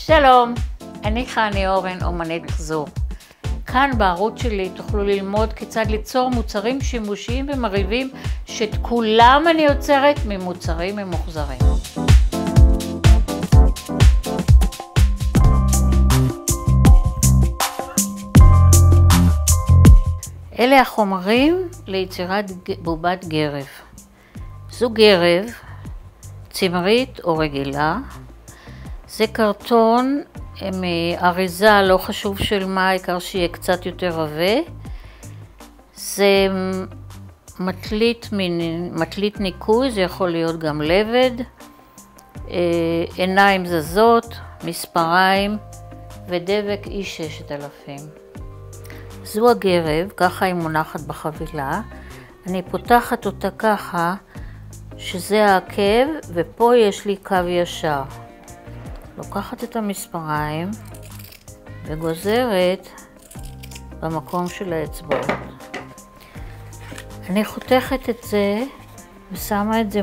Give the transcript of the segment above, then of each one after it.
שלום, אני חני אורן, אומנית מחזור. כאן בערוץ שלי תוכלו ללמוד כיצד ליצור מוצרים שימושיים ומרהיבים שאת כולם אני יוצרת ממוצרים ממוחזרים. אלה החומרים ליצירת בובת גרב. זו גרב, צמרית או רגילה. זה קרטון מאריזה, לא חשוב של מה, העיקר שיהיה קצת יותר עבה. זה מטלית ניקוי, זה יכול להיות גם לבד, עיניים זזות, מספריים ודבק E6000. זו הגרב, ככה היא מונחת בחבילה. אני פותחת אותה ככה שזה העקב, ופה יש לי קו ישר. לוקחת את המספריים וגוזרת במקום של האצבעות. אני חותכת את זה ושמה את זה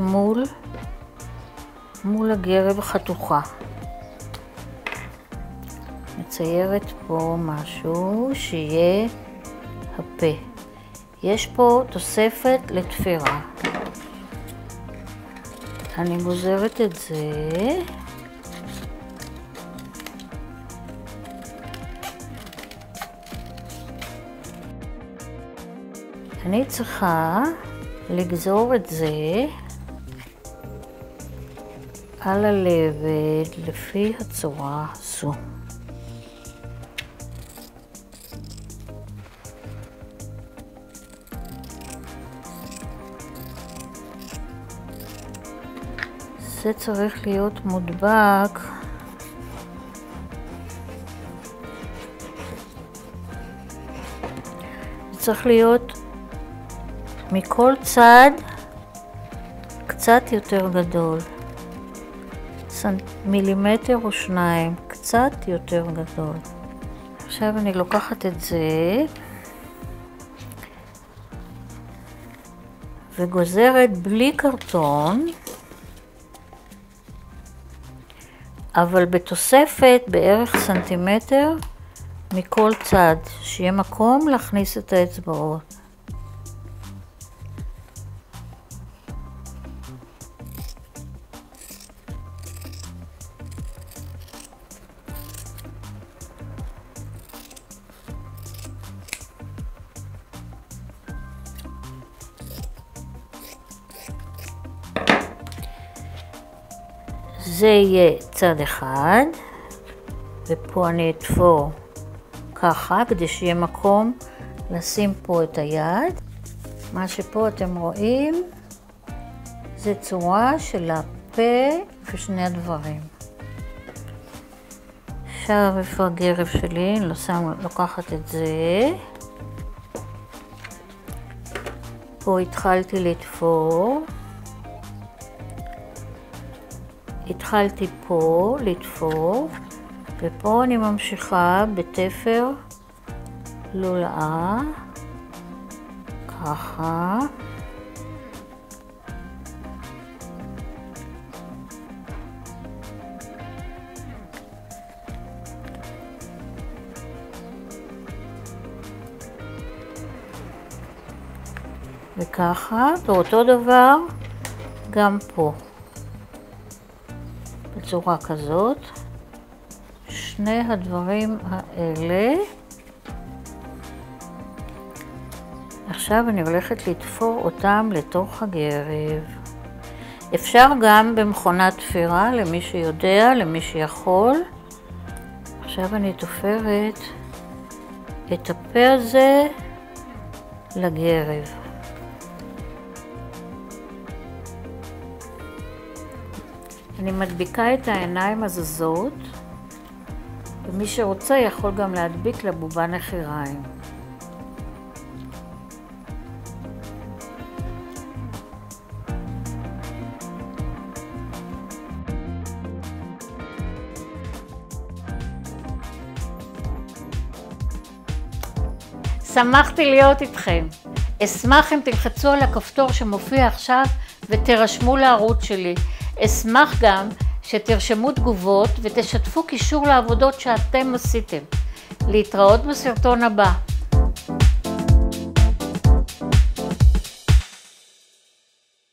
מול הגרב החתוכה. מציירת פה משהו שיהיה הפה. יש פה תוספת לתפירה. אני גוזרת את זה. אני צריכה לגזור את זה על הלבד לפי הצורה הזו. זה צריך להיות מודבק צריך להיות מכל צד קצת יותר גדול, מילימטר או שניים, קצת יותר גדול. עכשיו אני לוקחת את זה וגוזרת בלי קרטון, אבל בתוספת בערך סנטימטר מכל צד, שיהיה מקום להכניס את האצבעות. זה יהיה צד אחד, ופה אני אתפור ככה, כדי שיהיה מקום לשים פה את היד. מה שפה אתם רואים, זה צורה של הפה ושני הדברים. עכשיו איפה הגרב שלי, אני לוקחת את זה. פה התחלתי לתפור. התחלתי פה לתפור, ופה אני ממשיכה בתפר לולאה, ככה. וככה, ואותו דבר גם פה. בצורה כזאת, שני הדברים האלה. עכשיו אני הולכת לתפור אותם לתוך הגרב. אפשר גם במכונת תפירה, למי שיודע, למי שיכול. עכשיו אני תופרת את הפה הזה לגרב. אני מדביקה את העיניים הזזות, ומי שרוצה יכול גם להדביק לבובה נחיריים. שמחתי להיות איתכם. אשמח אם תלחצו על הכפתור שמופיע עכשיו ותירשמו לערוץ שלי. אשמח גם שתרשמו תגובות ותשתפו קישור לעבודות שאתם עשיתם. להתראות בסרטון הבא.